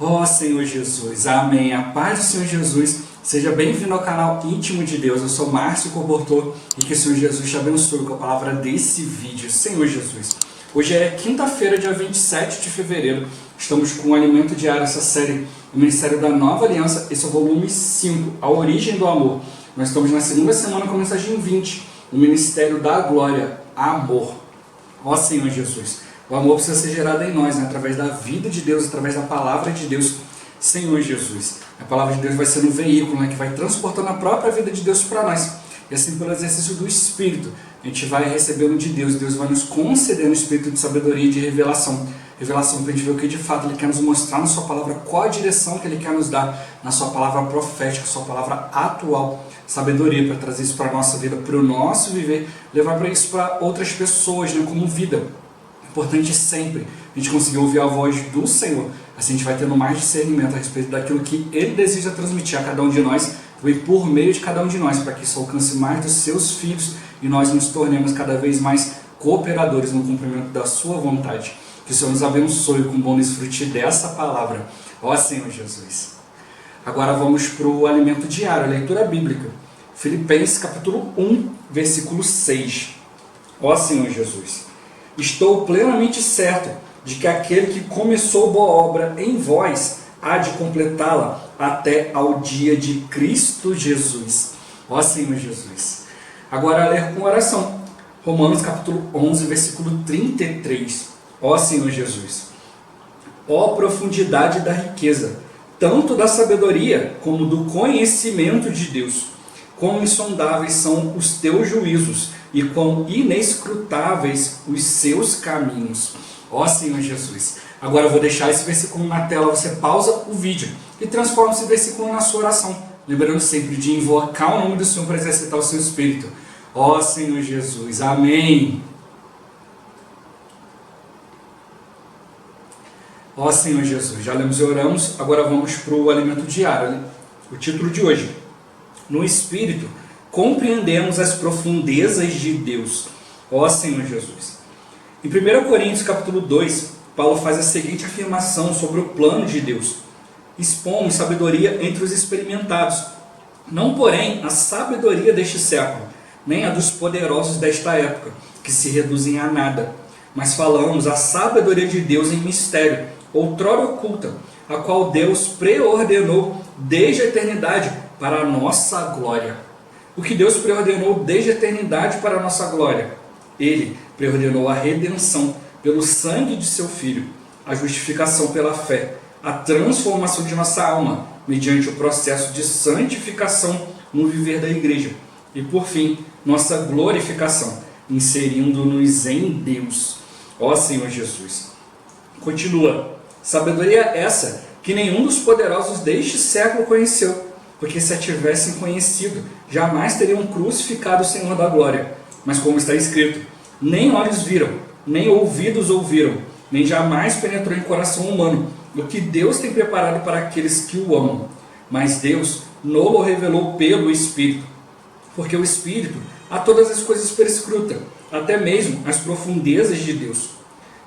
Ó Senhor Jesus, amém. A paz do Senhor Jesus. Seja bem-vindo ao canal Íntimo de Deus. Eu sou Márcio Comportor e que o Senhor Jesus te abençoe com a palavra desse vídeo. Senhor Jesus. Hoje é quinta-feira, dia 27 de fevereiro. Estamos com o Alimento Diário, essa série do Ministério da Nova Aliança. Esse é o volume 5, A Origem do Amor. Nós estamos na segunda semana com a mensagem 20, o Ministério da Glória, Amor. Ó Senhor Jesus. O amor precisa ser gerado em nós, né? Através da vida de Deus, através da palavra de Deus, Senhor Jesus. A palavra de Deus vai ser um veículo, né, que vai transportando a própria vida de Deus para nós. E assim, pelo exercício do Espírito, a gente vai recebendo de Deus. Deus vai nos concedendo o Espírito de sabedoria e de revelação. Revelação para a gente ver o que de fato Ele quer nos mostrar na sua palavra, qual a direção que Ele quer nos dar na sua palavra profética, sua palavra atual. Sabedoria para trazer isso para a nossa vida, para o nosso viver, levar para isso para outras pessoas, né, como vida. Importante sempre a gente conseguir ouvir a voz do Senhor. Assim a gente vai tendo mais discernimento a respeito daquilo que Ele deseja transmitir a cada um de nós e por meio de cada um de nós, para que isso alcance mais dos seus filhos e nós nos tornemos cada vez mais cooperadores no cumprimento da sua vontade. Que o Senhor nos abençoe com o bom desfrute dessa palavra. Ó Senhor Jesus. Agora vamos para o alimento diário, a leitura bíblica. Filipenses capítulo 1, versículo 6. Ó Senhor Jesus. Estou plenamente certo de que aquele que começou boa obra em vós há de completá-la até ao dia de Cristo Jesus. Ó Senhor Jesus. Agora ler com oração. Romanos capítulo 11, versículo 33. Ó Senhor Jesus. Ó profundidade da riqueza, tanto da sabedoria como do conhecimento de Deus. Quão insondáveis são os teus juízos e quão inescrutáveis os seus caminhos. Ó Senhor Jesus. Agora eu vou deixar esse versículo na tela, você pausa o vídeo e transforma esse versículo na sua oração. Lembrando sempre de invocar o nome do Senhor para exercitar o seu espírito. Ó Senhor Jesus. Amém. Ó Senhor Jesus. Já lemos e oramos, agora vamos para o alimento diário. O título de hoje. No Espírito, compreendemos as profundezas de Deus. Ó Senhor Jesus. Em 1 Coríntios capítulo 2, Paulo faz a seguinte afirmação sobre o plano de Deus. Expomos sabedoria entre os experimentados, não porém a sabedoria deste século, nem a dos poderosos desta época, que se reduzem a nada, mas falamos a sabedoria de Deus em mistério, outrora oculta, a qual Deus preordenou desde a eternidade para a nossa glória. O que Deus preordenou desde a eternidade para a nossa glória? Ele preordenou a redenção pelo sangue de seu Filho, a justificação pela fé, a transformação de nossa alma, mediante o processo de santificação no viver da igreja, e por fim, nossa glorificação, inserindo-nos em Deus. Ó Senhor Jesus. Continua. Sabedoria essa que nenhum dos poderosos deste século conheceu, porque se a tivessem conhecido, jamais teriam crucificado o Senhor da glória. Mas como está escrito, nem olhos viram, nem ouvidos ouviram, nem jamais penetrou em coração humano o que Deus tem preparado para aqueles que o amam. Mas Deus não o revelou pelo Espírito, porque o Espírito a todas as coisas perscruta, até mesmo as profundezas de Deus.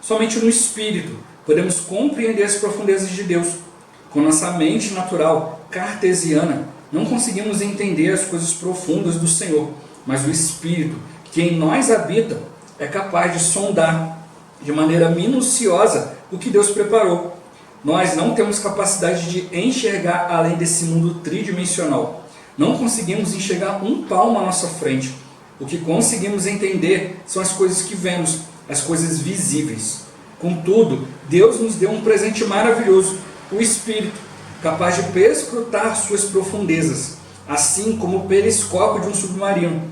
Somente no Espírito podemos compreender as profundezas de Deus. Com nossa mente natural, cartesiana, não conseguimos entender as coisas profundas do Senhor, mas o Espírito, que em nós habita, é capaz de sondar de maneira minuciosa o que Deus preparou. Nós não temos capacidade de enxergar além desse mundo tridimensional. Não conseguimos enxergar um palmo à nossa frente. O que conseguimos entender são as coisas que vemos, as coisas visíveis. Contudo, Deus nos deu um presente maravilhoso, o Espírito, capaz de perscrutar suas profundezas, assim como o periscópio de um submarino,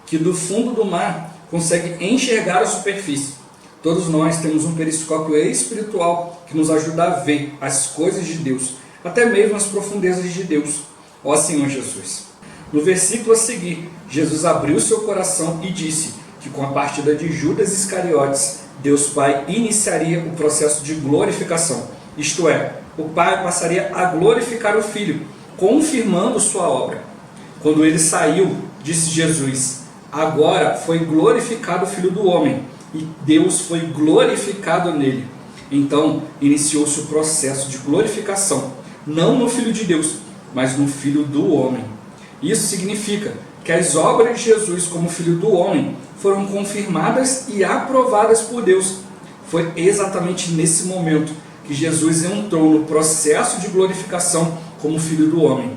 que do fundo do mar consegue enxergar a superfície. Todos nós temos um periscópio espiritual que nos ajuda a ver as coisas de Deus, até mesmo as profundezas de Deus. Ó Senhor Jesus. No versículo a seguir, Jesus abriu seu coração e disse que com a partida de Judas Iscariotes, Deus Pai iniciaria o processo de glorificação. Isto é, o Pai passaria a glorificar o Filho, confirmando sua obra. Quando ele saiu, disse Jesus, agora foi glorificado o Filho do Homem, e Deus foi glorificado nele. Então iniciou-se o processo de glorificação, não no Filho de Deus, mas no Filho do homem. Isso significa que as obras de Jesus como Filho do homem foram confirmadas e aprovadas por Deus. Foi exatamente nesse momento que Jesus entrou no processo de glorificação como Filho do homem.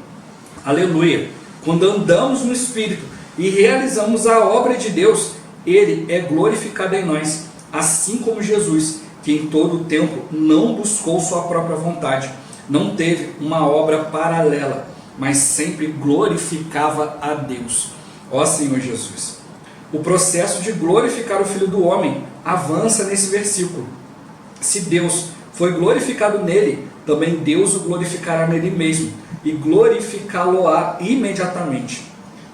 Aleluia! Quando andamos no Espírito e realizamos a obra de Deus, Ele é glorificado em nós, assim como Jesus, que em todo o tempo não buscou sua própria vontade, não teve uma obra paralela, mas sempre glorificava a Deus. Ó Senhor Jesus! O processo de glorificar o Filho do homem avança nesse versículo. Se Deus foi glorificado nele, também Deus o glorificará nele mesmo, e glorificá-lo-á imediatamente.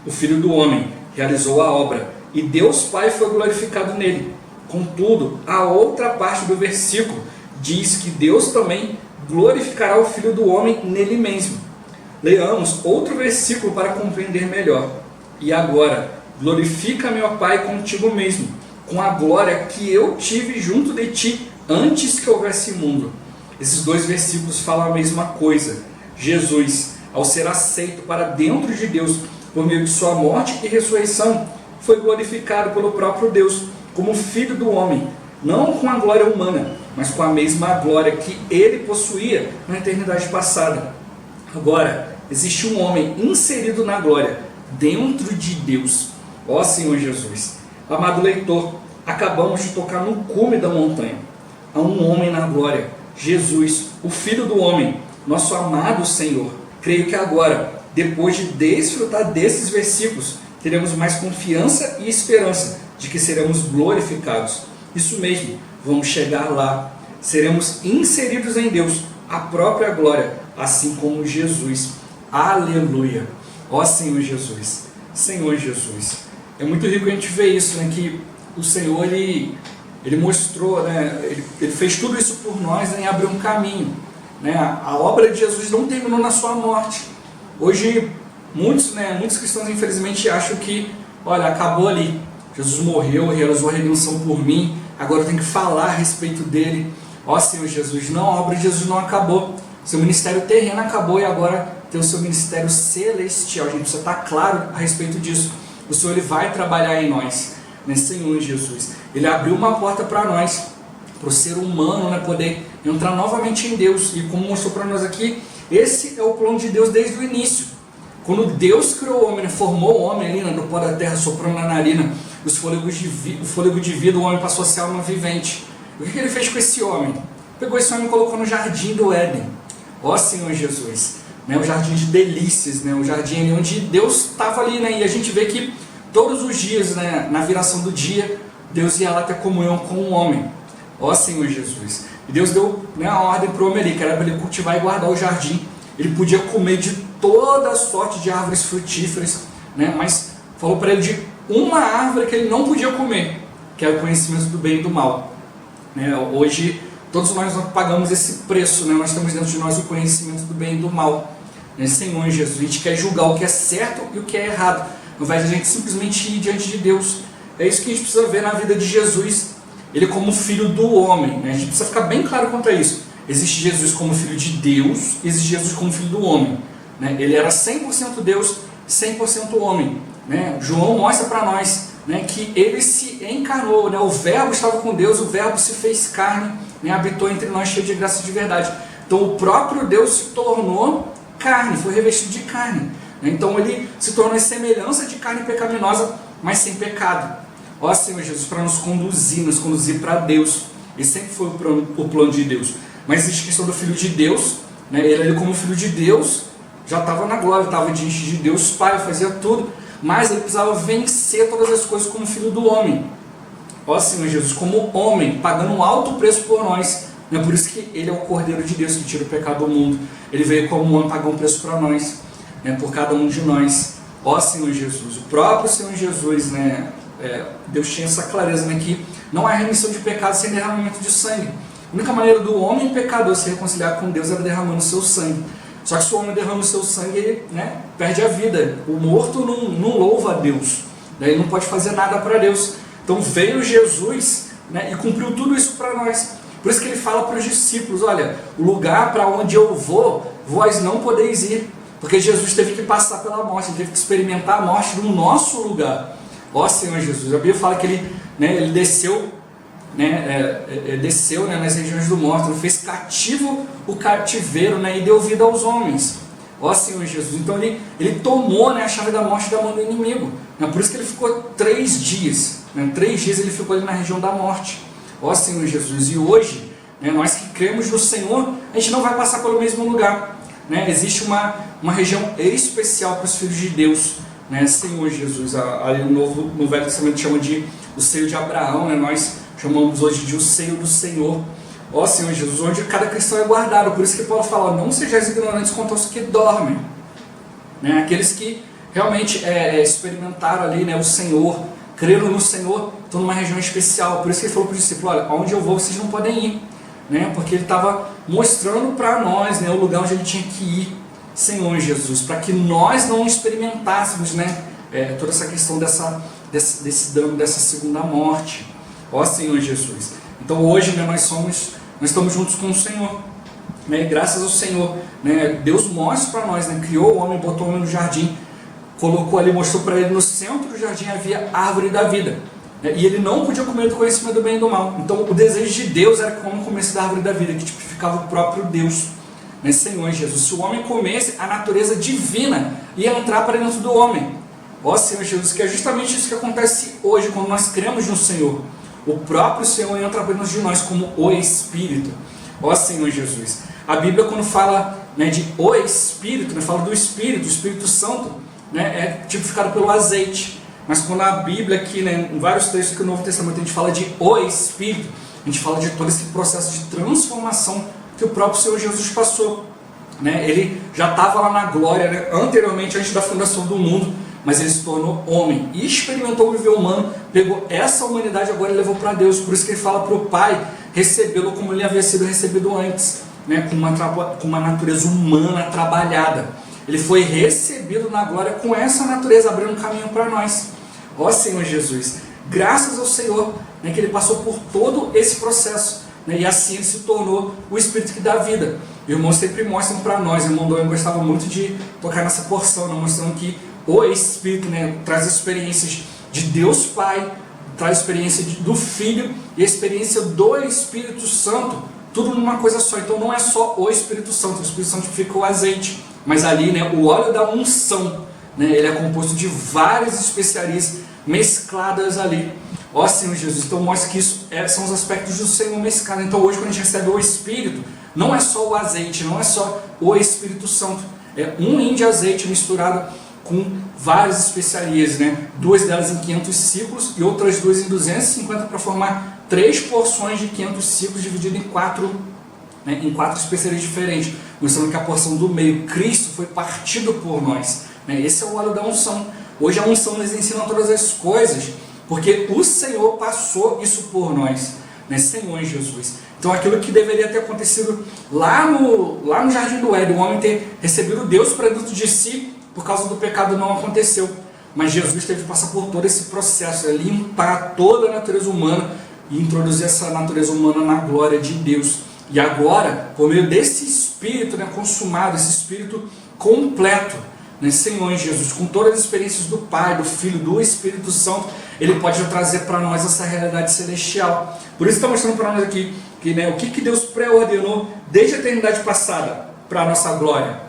O Filho do homem realizou a obra, e Deus Pai foi glorificado nele. Contudo, a outra parte do versículo diz que Deus também glorificará o Filho do homem nele mesmo. Leamos outro versículo para compreender melhor. E agora, glorifica-me, ó Pai, contigo mesmo, com a glória que eu tive junto de ti antes que houvesse mundo. Esses dois versículos falam a mesma coisa. Jesus, ao ser aceito para dentro de Deus por meio de sua morte e ressurreição, foi glorificado pelo próprio Deus como Filho do homem, não com a glória humana, mas com a mesma glória que ele possuía na eternidade passada. Agora, existe um homem inserido na glória, dentro de Deus. Ó Senhor Jesus! Amado leitor, acabamos de tocar no cume da montanha. Há um homem na glória, Jesus, o Filho do homem, nosso amado Senhor. Creio que agora, depois de desfrutar desses versículos, teremos mais confiança e esperança de que seremos glorificados. Isso mesmo, vamos chegar lá. Seremos inseridos em Deus, a própria glória, assim como Jesus. Aleluia! Ó Senhor Jesus! Senhor Jesus! É muito rico a gente ver isso, né? Que o Senhor, Ele mostrou, né? Ele fez tudo isso por nós, né? E abriu um caminho, né? A obra de Jesus não terminou na sua morte. Hoje, muitos cristãos, infelizmente, acham que, olha, acabou ali. Jesus morreu, realizou a redenção por mim, agora eu tenho que falar a respeito dele. Ó Senhor Jesus, não, a obra de Jesus não acabou. Seu ministério terreno acabou e agora tem o seu ministério celestial. A gente precisa estar claro a respeito disso. O Senhor, Ele vai trabalhar em nós, né, Senhor Jesus. Ele abriu uma porta para nós, para o ser humano, né, poder entrar novamente em Deus. E como mostrou para nós aqui, esse é o plano de Deus desde o início. Quando Deus criou o homem, né, formou o homem ali, né, do pó da terra, soprando na narina o fôlego de vida, o homem passou a ser alma vivente. O que Ele fez com esse homem? Pegou esse homem e colocou no jardim do Éden. Ó Senhor Jesus! Né, o jardim de delícias, né, o jardim onde Deus estava ali, né, e a gente vê que todos os dias, né, na viração do dia, Deus ia lá ter comunhão com o homem. Ó Senhor Jesus! E Deus deu, né, a ordem para o homem ali, que era para ele cultivar e guardar o jardim. Ele podia comer de toda sorte de árvores frutíferas, né, mas falou para ele de uma árvore que ele não podia comer, que é o conhecimento do bem e do mal. Né, hoje, todos nós pagamos esse preço, né, nós temos dentro de nós o conhecimento do bem e do mal. Senhor Jesus, a gente quer julgar o que é certo e o que é errado, ao invés de a gente simplesmente ir diante de Deus. É isso que a gente precisa ver na vida de Jesus, Ele como Filho do homem, né? A gente precisa ficar bem claro quanto a isso. Existe Jesus como Filho de Deus, existe Jesus como Filho do homem, né? Ele era 100% Deus, 100% homem, né? João mostra para nós, né, que Ele se encarnou, né? O Verbo estava com Deus, o Verbo se fez carne, né? Habitou entre nós cheio de graça e de verdade. Então o próprio Deus se tornou carne, foi revestido de carne. Então Ele se tornou em semelhança de carne pecaminosa, mas sem pecado. Ó Senhor Jesus, para nos conduzir para Deus. Esse sempre foi o plano de Deus. Mas existe a questão do Filho de Deus, né? Ele como Filho de Deus já estava na glória, estava diante de Deus Pai, fazia tudo, mas Ele precisava vencer todas as coisas como Filho do homem. Ó Senhor Jesus, como homem, pagando um alto preço por nós. É por isso que Ele é o Cordeiro de Deus que tira o pecado do mundo. Ele veio como homem pagar um preço para nós, né, por cada um de nós. Ó Senhor Jesus, o próprio Senhor Jesus, né, Deus tinha essa clareza, né, que não há remissão de pecado sem derramamento de sangue. A única maneira do homem pecador se reconciliar com Deus era derramando o seu sangue. Só que se o homem derrama o seu sangue, ele, né, perde a vida. O morto não louva a Deus, né, ele não pode fazer nada para Deus. Então veio Jesus, né, e cumpriu tudo isso para nós. Por Por isso que ele fala para os discípulos, olha, o lugar para onde eu vou, vós não podeis ir. Porque Jesus teve que passar pela morte, ele teve que experimentar a morte no nosso lugar. Ó Senhor Jesus, a Bíblia fala que ele desceu, nas regiões do morto, ele fez cativo o cativeiro, e deu vida aos homens. Ó Senhor Jesus, então ele tomou, a chave da morte da mão do inimigo. Por isso que ele ficou 3 dias. 3 dias ele ficou ali na região da morte. Ó Senhor Jesus, e hoje, nós que cremos no Senhor, a gente não vai passar pelo mesmo lugar. Existe uma região especial para os filhos de Deus, Senhor Jesus. Ali no Velho Testamento chama de o seio de Abraão, nós chamamos hoje de o seio do Senhor. Ó Senhor Jesus, onde cada cristão é guardado. Por isso que Paulo fala, não sejais ignorantes quanto aos que dormem. Aqueles que realmente experimentaram ali o Senhor, creram no Senhor, estão numa região especial. Por isso que ele falou para os discípulos, olha, onde eu vou vocês não podem ir. Porque ele estava mostrando para nós o lugar onde ele tinha que ir, Senhor Jesus, para que nós não experimentássemos toda essa questão desse dano, dessa segunda morte. Ó Senhor Jesus. Então hoje nós estamos juntos com o Senhor, graças ao Senhor, Deus mostra para nós, criou o homem, botou o homem no jardim, colocou ali, mostrou para ele no centro do jardim havia a árvore da vida, e ele não podia comer do conhecimento do bem e do mal. Então o desejo de Deus era que o homem comesse da árvore da vida, que tipificava o próprio Deus, Senhor Jesus. Se o homem comesse, a natureza divina ia entrar para dentro do homem. Ó Senhor Jesus, que é justamente isso que acontece hoje quando nós cremos no Senhor. O próprio Senhor entra dentro de nós como o Espírito. Ó Senhor Jesus. A Bíblia, quando fala de o Espírito, fala do Espírito, o Espírito Santo, é tipificado pelo azeite. Mas quando a Bíblia aqui, em vários textos que o Novo Testamento a gente fala de o Espírito, a gente fala de todo esse processo de transformação que o próprio Senhor Jesus passou. Ele já estava lá na glória, anteriormente, antes da fundação do mundo, mas ele se tornou homem e experimentou o viver humano, pegou essa humanidade agora e levou para Deus. Por isso que ele fala para o Pai recebê-lo como ele havia sido recebido antes, com uma natureza humana trabalhada. Ele foi recebido na glória com essa natureza, abrindo um caminho para nós. Ó Senhor Jesus, graças ao Senhor, que ele passou por todo esse processo, e assim ele se tornou o Espírito que dá vida. E os irmãos sempre mostram para nós, o irmão Doan gostava muito de tocar nessa porção, mostrando que o Espírito traz experiências de Deus Pai, traz experiência do Filho e a experiência do Espírito Santo, tudo numa coisa só. Então não é só o Espírito Santo fica o azeite, mas ali o óleo da unção, ele é composto de várias especiarias mescladas ali. Ó Senhor Jesus, então mostra que isso são os aspectos do Senhor mesclados. Então hoje quando a gente recebe o Espírito, não é só o azeite, não é só o Espírito Santo, é um hin de azeite misturado com várias especiarias, 2 delas em 500 ciclos e outras 2 em 250 para formar 3 porções de 500 ciclos dividido em 4 especiarias diferentes, mostrando que a porção do meio, Cristo, foi partido por nós. Esse é o óleo da unção. Hoje a unção nos ensina todas as coisas, porque o Senhor passou isso por nós, Senhor Jesus. Então aquilo que deveria ter acontecido lá no Jardim do Éden, o homem ter recebido Deus para dentro de si, por causa do pecado não aconteceu. Mas Jesus teve que passar por todo esse processo, limpar toda a natureza humana e introduzir essa natureza humana na glória de Deus. E agora, por meio desse Espírito consumado, esse Espírito completo, Senhor Jesus, com todas as experiências do Pai, do Filho, do Espírito Santo, Ele pode trazer para nós essa realidade celestial. Por isso está mostrando para nós aqui que, o que Deus pré-ordenou desde a eternidade passada para a nossa glória.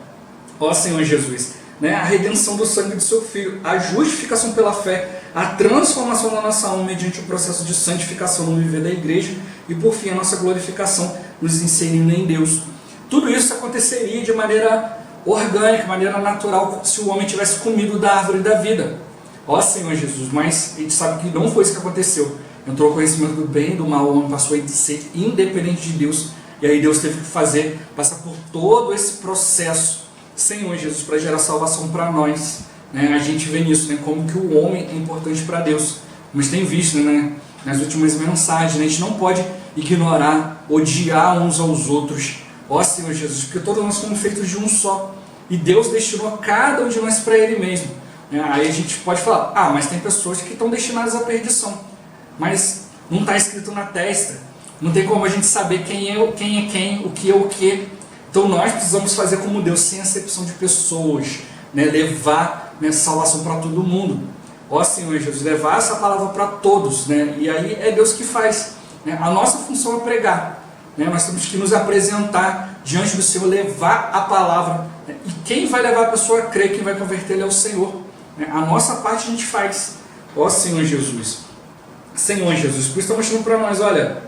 Ó Senhor Jesus, a redenção do sangue do seu Filho, a justificação pela fé, a transformação da nossa alma mediante o processo de santificação no viver da igreja e por fim a nossa glorificação nos inserindo em Deus. Tudo isso aconteceria de maneira orgânica, de maneira natural, se o homem tivesse comido da árvore da vida. Ó Senhor Jesus, mas a gente sabe que não foi isso que aconteceu. Entrou o conhecimento do bem e do mal, o homem passou a ser independente de Deus, e aí Deus teve que passar por todo esse processo, Senhor Jesus, para gerar salvação para nós. A gente vê nisso, como que o homem é importante para Deus. Mas tem visto, nas últimas mensagens, a gente não pode ignorar, odiar uns aos outros. Ó Senhor Jesus, porque todos nós somos feitos de um só. E Deus destinou cada um de nós para Ele mesmo. Aí a gente pode falar, mas tem pessoas que estão destinadas à perdição. Mas não está escrito na testa. Não tem como a gente saber quem é quem, o que é o que. Então nós precisamos fazer como Deus, sem acepção de pessoas, né? Levar, né, salvação para todo mundo. Ó Senhor Jesus, levar essa palavra para todos, né? E aí é Deus que faz, né? A nossa função é pregar, né? Nós temos que nos apresentar diante do Senhor, levar a palavra, né? E quem vai levar a pessoa a crer, quem vai converter é o Senhor, né? A nossa parte a gente faz. Ó Senhor Jesus, Senhor Jesus, por isso está mostrando para nós, olha,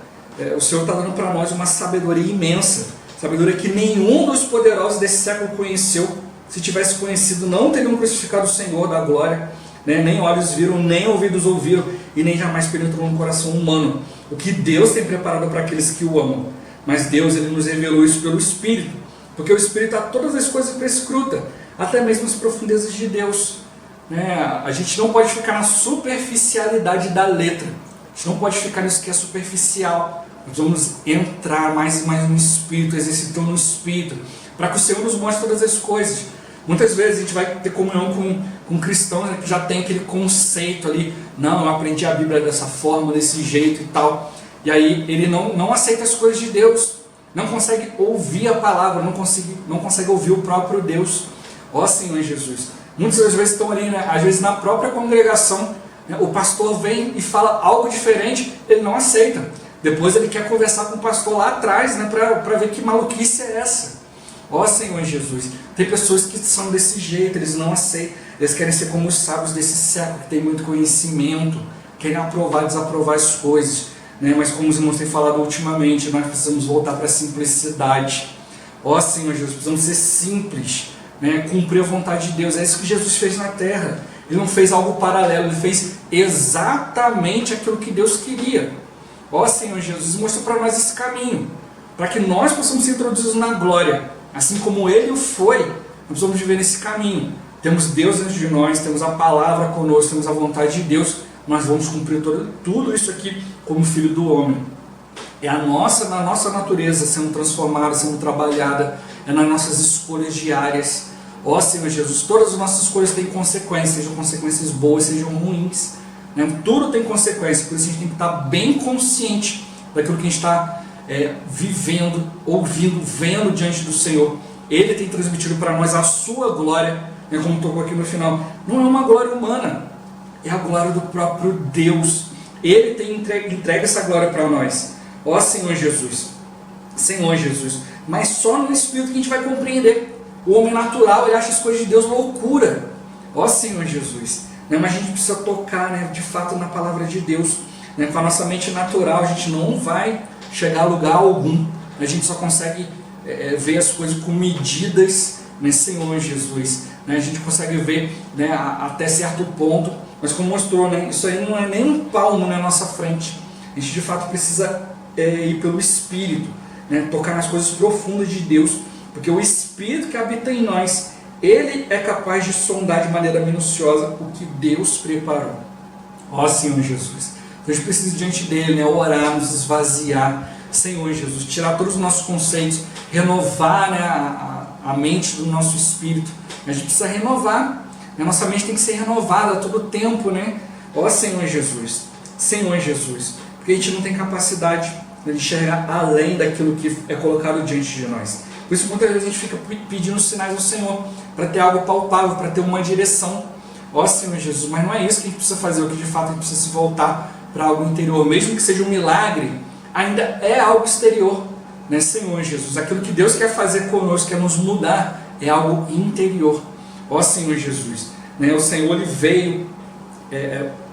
o Senhor está dando para nós uma sabedoria imensa, sabedoria que nenhum dos poderosos desse século conheceu. Se tivesse conhecido, não teriam crucificado o Senhor da glória, né? Nem olhos viram, nem ouvidos ouviram, e nem jamais penetrou no coração humano o que Deus tem preparado para aqueles que o amam. Mas Deus, Ele nos revelou isso pelo Espírito, porque o Espírito a todas as coisas prescruta, até mesmo as profundezas de Deus, né? A gente não pode ficar na superficialidade da letra, a gente não pode ficar nisso que é superficial. Nós vamos entrar mais e mais no Espírito, exercitando no Espírito, para que o Senhor nos mostre todas as coisas. Muitas vezes a gente vai ter comunhão com cristãos, né, que já tem aquele conceito ali, não, eu aprendi a Bíblia dessa forma, desse jeito e tal, e aí ele não aceita as coisas de Deus, não consegue ouvir a palavra, não consegue ouvir o próprio Deus. Ó Senhor Jesus, muitas das vezes estão ali, né, às vezes na própria congregação, né, o pastor vem e fala algo diferente, ele não aceita. Depois ele quer conversar com o pastor lá atrás, né, para ver que maluquice é essa. Ó Senhor Jesus, tem pessoas que são desse jeito, eles não aceitam, eles querem ser como os sábios desse século, que tem muito conhecimento, querem aprovar, desaprovar as coisas, né? Mas como os irmãos têm falado ultimamente, nós precisamos voltar para a simplicidade. Ó Senhor Jesus, precisamos ser simples, né? Cumprir a vontade de Deus. É isso que Jesus fez na terra. Ele não fez algo paralelo, ele fez exatamente aquilo que Deus queria. Ó Senhor Jesus, mostra para nós esse caminho, para que nós possamos ser introduzidos na glória, assim como Ele o foi. Nós precisamos viver nesse caminho. Temos Deus dentro de nós, temos a palavra conosco, temos a vontade de Deus, nós vamos cumprir tudo isso aqui como filho do homem. É na nossa natureza sendo transformada, sendo trabalhada, é nas nossas escolhas diárias. Ó Senhor Jesus, todas as nossas escolhas têm consequências, sejam consequências boas, sejam ruins, né? Tudo tem consequência, por isso a gente tem que estar bem consciente daquilo que a gente está vivendo, ouvindo, vendo diante do Senhor. Ele tem transmitido para nós a sua glória, né, como tocou aqui no final. Não é uma glória humana, é a glória do próprio Deus. Ele tem entregue essa glória para nós. Ó Senhor Jesus, Senhor Jesus, mas só no Espírito que a gente vai compreender. O homem natural, ele acha as coisas de Deus loucura. Ó Senhor Jesus, né, mas a gente precisa tocar, né, de fato na palavra de Deus, né, com a nossa mente natural a gente não vai chegar a lugar algum. A gente só consegue ver as coisas com medidas, né, Senhor Jesus, né, a gente consegue ver, né, até certo ponto, mas como mostrou, né, isso aí não é nem um palmo na nossa frente. A gente de fato precisa ir pelo Espírito, né, tocar nas coisas profundas de Deus, porque o Espírito que habita em nós, ele é capaz de sondar de maneira minuciosa o que Deus preparou. Ó Senhor Jesus, a gente precisa diante dele, né, orar, nos esvaziar, Senhor Jesus, tirar todos os nossos conceitos, renovar, né, a mente do nosso espírito. A gente precisa renovar, a nossa mente tem que ser renovada a todo tempo, né? Ó Senhor Jesus, porque a gente não tem capacidade de enxergar além daquilo que é colocado diante de nós. Por isso muitas vezes a gente fica pedindo sinais ao Senhor, para ter algo palpável, para ter uma direção. Ó Senhor Jesus, mas não é isso que a gente precisa fazer, o que de fato a gente precisa se voltar para algo interior, mesmo que seja um milagre, ainda é algo exterior, né, Senhor Jesus? Aquilo que Deus quer fazer conosco, quer nos mudar, é algo interior. Ó Senhor Jesus, né, o Senhor ele veio,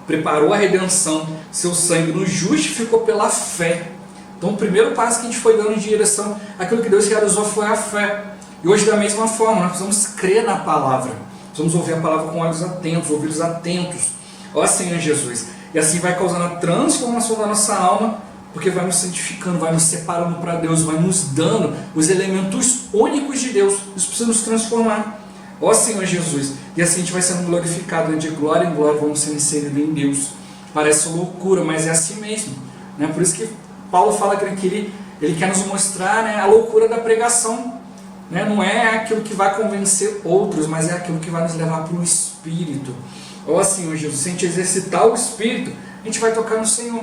preparou a redenção, seu sangue nos justificou pela fé. Então o primeiro passo que a gente foi dando em direção àquilo que Deus realizou foi a fé. E hoje da mesma forma, nós precisamos crer na palavra, precisamos ouvir a palavra com olhos atentos, ouvidos atentos. Ó Senhor Jesus, e assim vai causando a transformação da nossa alma, porque vai nos santificando, vai nos separando para Deus, vai nos dando os elementos únicos de Deus. Isso precisa nos transformar. Ó Senhor Jesus, e assim a gente vai sendo glorificado, né? De glória em glória vamos sendo inseridos em Deus. Parece loucura, mas é assim mesmo, né? Por isso que Paulo fala que ele quer nos mostrar, né, a loucura da pregação, né? Não é aquilo que vai convencer outros, mas é aquilo que vai nos levar para o Espírito. Ó Senhor Jesus, se a gente exercitar o Espírito, a gente vai tocar no Senhor.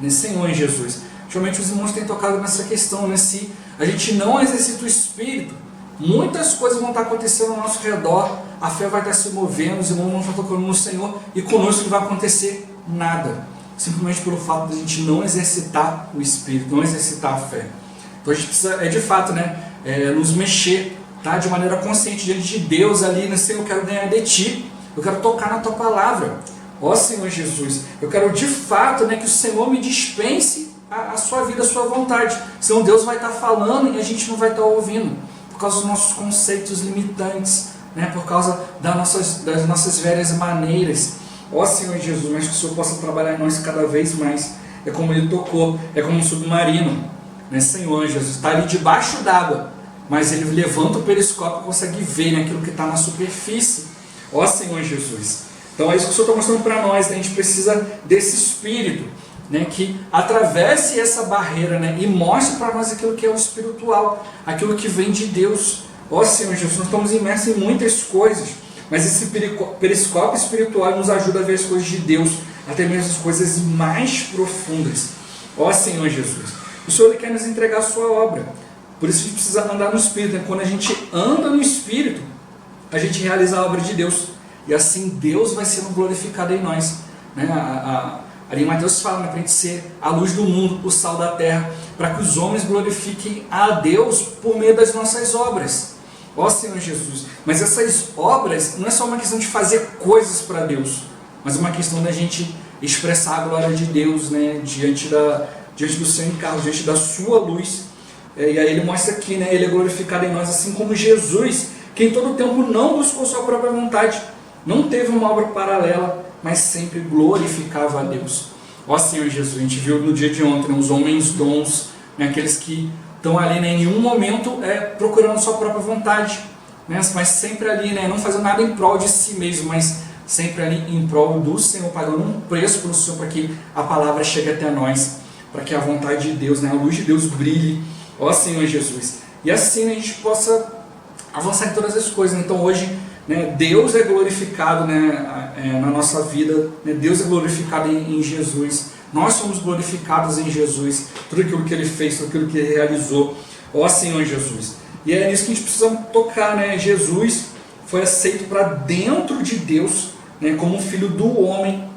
Nesse Senhor Jesus, Geralmente os irmãos têm tocado nessa questão, né? Se a gente não exercita o Espírito, muitas coisas vão estar acontecendo ao nosso redor, a fé vai estar se movendo, os irmãos vão estar tocando no Senhor, e conosco não vai acontecer nada, simplesmente pelo fato de a gente não exercitar o Espírito, não exercitar a fé. Então a gente precisa, de fato, nos mexer, tá? De maneira consciente diante de Deus ali, né? Senhor, eu quero ganhar de Ti, eu quero tocar na Tua palavra, ó Senhor Jesus, eu quero de fato, que o Senhor me dispense a Sua vida, a Sua vontade, senão Deus vai estar falando e a gente não vai estar ouvindo, por causa dos nossos conceitos limitantes, por causa das nossas velhas maneiras. Ó Senhor Jesus, mas que o Senhor possa trabalhar em nós cada vez mais. É como Ele tocou, é como um submarino, Senhor Jesus, está ali debaixo d'água, mas Ele levanta o periscópio e consegue ver aquilo que está na superfície. Ó Senhor Jesus, então é isso que o Senhor está mostrando para nós, a gente precisa desse Espírito, que atravesse essa barreira, e mostre para nós aquilo que é o espiritual, aquilo que vem de Deus. Ó Senhor Jesus, nós estamos imersos em muitas coisas, mas esse periscópio espiritual nos ajuda a ver as coisas de Deus, até mesmo as coisas mais profundas. Ó Senhor Jesus, o Senhor quer nos entregar a sua obra, por isso a gente precisa andar no Espírito. Quando a gente anda no Espírito, a gente realiza a obra de Deus, e assim Deus vai sendo glorificado em nós. Ali em Mateus fala, para a gente ser a luz do mundo, o sal da terra, para que os homens glorifiquem a Deus por meio das nossas obras. Ó Senhor Jesus, mas essas obras não é só uma questão de fazer coisas para Deus, mas uma questão da gente expressar a glória de Deus, diante do seu encargo, diante da sua luz. E aí ele mostra aqui, ele é glorificado em nós, assim como Jesus, que em todo o tempo não buscou sua própria vontade, não teve uma obra paralela, mas sempre glorificava a Deus. Ó Senhor Jesus, a gente viu no dia de ontem, os homens dons, aqueles que estão ali, em nenhum momento procurando sua própria vontade, mas sempre ali, não fazendo nada em prol de si mesmo, mas sempre ali em prol do Senhor, pagando um preço pelo Senhor, para que a palavra chegue até nós, para que a vontade de Deus, a luz de Deus brilhe. Ó Senhor Jesus, e assim a gente possa avançar em todas as coisas. Então hoje, Deus é glorificado na nossa vida, Deus é glorificado em Jesus, nós somos glorificados em Jesus, tudo aquilo que Ele fez, tudo aquilo que Ele realizou. Ó Senhor Jesus, e é nisso que a gente precisa tocar, Jesus foi aceito para dentro de Deus, como filho do homem,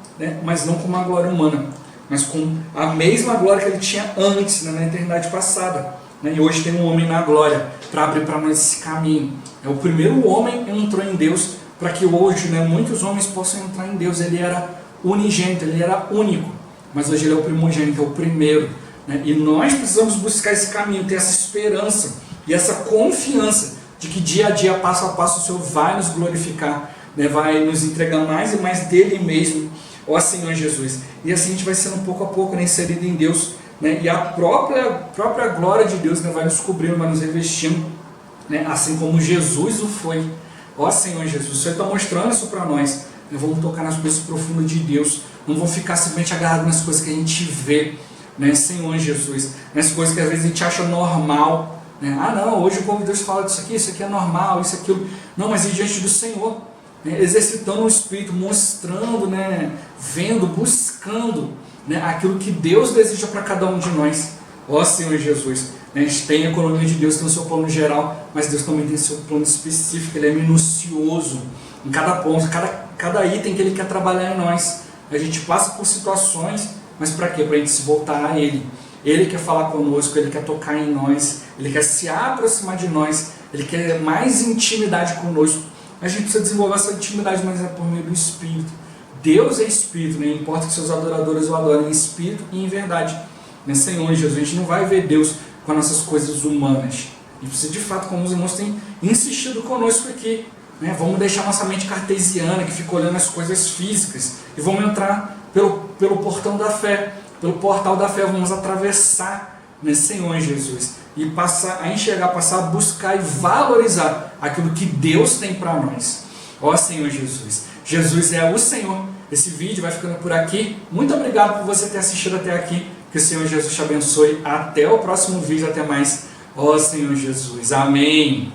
mas não com uma glória humana, mas com a mesma glória que Ele tinha antes, na eternidade passada. E hoje tem um homem na glória para abrir para nós esse caminho. O primeiro homem entrou em Deus, para que hoje muitos homens possam entrar em Deus. Ele era unigênito, ele era único, mas hoje ele é o primogênito, é o primeiro. E nós precisamos buscar esse caminho, ter essa esperança e essa confiança de que dia a dia, passo a passo, o Senhor vai nos glorificar, vai nos entregar mais e mais dele mesmo, ó Senhor Jesus. E assim a gente vai sendo pouco a pouco inserido em Deus, e a própria glória de Deus vai nos cobrindo, vai nos revestindo, assim como Jesus o foi. Ó Senhor Jesus, o Senhor está mostrando isso para nós. Vamos tocar nas coisas profundas de Deus, não vamos ficar simplesmente agarrados nas coisas que a gente vê, Senhor Jesus, nas coisas que às vezes a gente acha normal, ah não, hoje o povo de Deus fala disso aqui é normal, isso, aquilo. Não, mas ir diante do Senhor, exercitando o Espírito, mostrando, vendo, buscando, aquilo que Deus deseja para cada um de nós. Ó Senhor Jesus, a gente tem a economia de Deus, tem o seu plano geral, mas Deus também tem o seu plano específico. Ele é minucioso em cada ponto, cada item que Ele quer trabalhar em nós. A gente passa por situações, mas para quê? Para a gente se voltar a Ele. Ele quer falar conosco, Ele quer tocar em nós, Ele quer se aproximar de nós, Ele quer mais intimidade conosco. A gente precisa desenvolver essa intimidade, mas é por meio do Espírito. Deus é Espírito, não importa que seus adoradores o adorem em Espírito e em verdade. Senhor Jesus, a gente não vai ver Deus com as nossas coisas humanas. A gente precisa, de fato, como os irmãos têm insistido conosco aqui, vamos deixar nossa mente cartesiana, que fica olhando as coisas físicas, e vamos entrar pelo portão da fé, pelo portal da fé, vamos atravessar, Senhor Jesus, e passar a enxergar, passar a buscar e valorizar aquilo que Deus tem para nós. Ó Senhor Jesus, Jesus é o Senhor. Esse vídeo vai ficando por aqui. Muito obrigado por você ter assistido até aqui. Que o Senhor Jesus te abençoe. Até o próximo vídeo. Até mais. Ó Senhor Jesus. Amém.